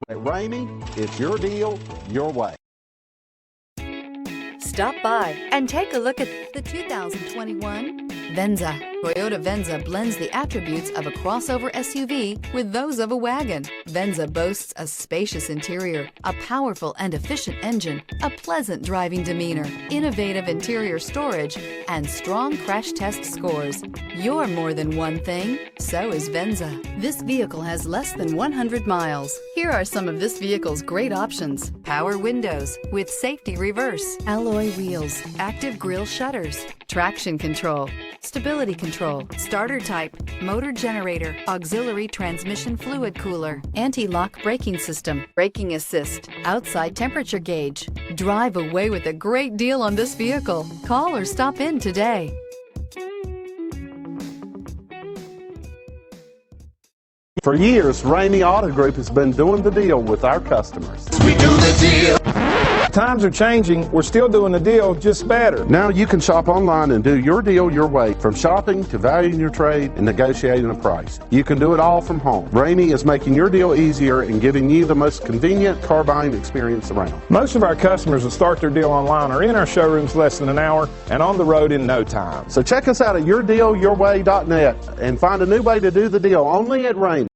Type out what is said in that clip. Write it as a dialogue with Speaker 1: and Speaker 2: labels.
Speaker 1: At Ramey, it's your deal, your way.
Speaker 2: Stop by and take a look at the 2021 Venza. Toyota Venza blends the attributes of a crossover SUV with those of a wagon. Venza boasts a spacious interior, a powerful and efficient engine, a pleasant driving demeanor, innovative interior storage, and strong crash test scores. You're more than one thing, so is Venza. This vehicle has less than 100 miles. Here are some of this vehicle's great options: power windows with safety reverse, alloy wheels, active grille shutters, traction control, stability control, starter type, motor generator, auxiliary transmission fluid cooler, anti-lock braking system, braking assist, outside temperature gauge. Drive away with a great deal on this vehicle. Call or stop in today.
Speaker 1: For years, Ramey Auto Group has been doing the deal with our customers.
Speaker 3: We do the deal.
Speaker 4: Times are changing. We're still doing the deal, just better.
Speaker 1: Now you can shop online and do your deal your way, from shopping to valuing your trade and negotiating a price. You can do it all from home. Ramey is making your deal easier and giving you the most convenient car buying experience around.
Speaker 4: Most of our customers that start their deal online are in our showrooms less than an hour and on the road in no time.
Speaker 1: So check us out at yourdealyourway.net and find a new way to do the deal only at Ramey.